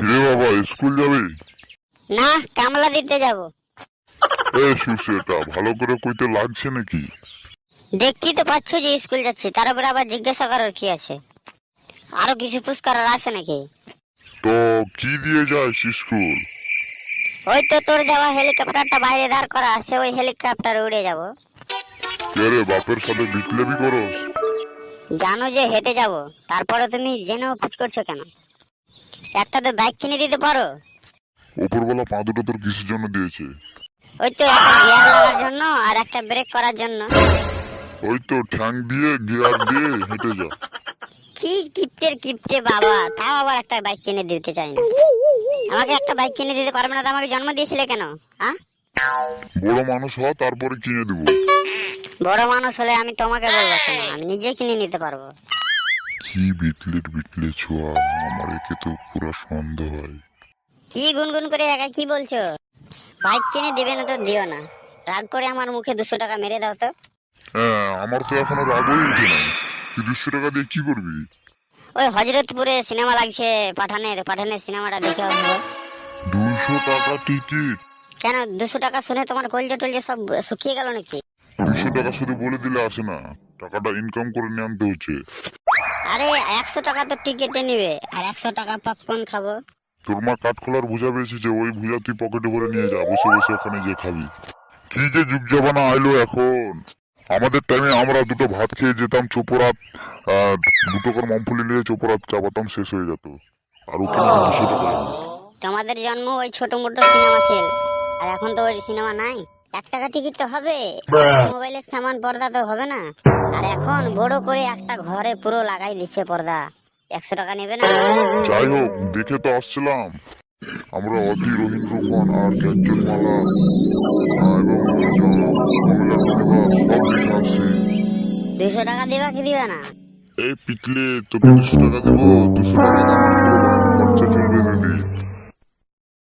রে বাবা, স্কুল যাবে? না, কামলা দিতে যাব। সুসেটা ভালো করে কইতে লাগছে নাকি? দেখতেই তো পাচ্ছ যে স্কুল যাচ্ছি, তার উপরে আবার জিজ্ঞাসা করার কি আছে? আরো কিছু পুরস্কার আছে নাকি? তো কি দিয়ে যাস স্কুল? ওই তো তোর দেওয়া হেলিকপ্টারটা বাইরে দাঁড় করা আছে, ওই হেলিকপ্টারে উড়ে যাব। কে রে, বাপের সাথে বিটলেবি করস? জানো যে হেঁটে যাব, তারপরে তুমি জেনেও পুচ করছো কেন? একটা তো বাইক কিনে দিতে পারো। উপরবেলা পা দুটো তোর কিসের জন্য দিয়েছে? ওই তো একটা গিয়ার লাগার জন্য আর একটা ব্রেক করার জন্য। ওই তো ঠ্যাং দিয়ে গিয়ার দিয়ে হেঁটে যা। কি কিপ্টে বাবা, তাও আবার একটা বাইক কিনে দিতে চাই না। আমাকে একটা বাইক কিনে দিতে পারবে না তো আমাকে জন্ম দিয়েছিলে কেন? হ্যাঁ, বড় মানুষ হ, তারপরে কিনে দেবো। বড় মানুষ হলে আমি তোমাকে বলবো কেন? আমি নিজে কিনে নিতে পারবো। কি বিটলে ছোঁয়া, আমার একে তো পুরো সন্দেহ হয়। কি গুনগুন করে একা কি বলছো? বাইক কিনে দিবে না তো দিও না, রাগ করে আমার মুখে 200 টাকা মেরে দাও তো। হ্যাঁ, আমার তো এখনো রাগই উঠে নাই। তুই 200 টাকা দিয়ে কি করবি? ওই হজরতপুরে সিনেমা লাগছে, পাঠানের সিনেমাটা দেখে আসবো। 200 টাকা টিকিট? কেন, 200 টাকা শুনে তোমার কলজে টলজে সব শুকিয়ে গেল নাকি? 200 টাকা শুধু বলে দিলে আসে না, টাকাটা ইনকাম করে নিয়ে আনতে হচ্ছে। আরে 100 টাকা তো টিকিটে নিবে, আর 100 টাকা পপকর্ন খাবো। তোর মা কাঠখোলার ভুজা পেয়েছে, ওই ভুজা তুই পকেটে ভরে নিয়ে যা, বসে বসে ওখানে যে খাবি। কি যে যুগ জমানা আইলো এখন! আমাদের টাইমে আমরা দুটো ভাত খেয়ে যেতাম চোপড়াত, 2 টাকার মমফলি নিয়ে চোপড়াত চাপাতাম, শেষ হয়ে যেত। আর ওখানে 200 টাকা লাগবে। তোমাদের জন্ম ওই ছোট মোটো সিনেমা ছিল, আর এখন তো ওই সিনেমা নাই। 1 টাকা টিকিট তো হবে, মোবাইলের সামান পর্দা তো হবে না। আর এখন বড় করে একটা ঘরে পুরো লাগাই দিচ্ছে পর্দা। 100 টাকা নেবে না? যাই হোক, দেখে তো আসছিলাম আমরা অতি রবীন্দ্রক্ষণ আর ক্যাঞ্চনমালা এবং মমিলা টনিবাস সব দেখে আসছি। 200 টাকা দিবা কি দিবা না? এই পিটলে, তোকে 200 টাকা দেবো? 200 টাকা দিয়ে আমার পুরো বাড়ির খরচা চলবে দিদি।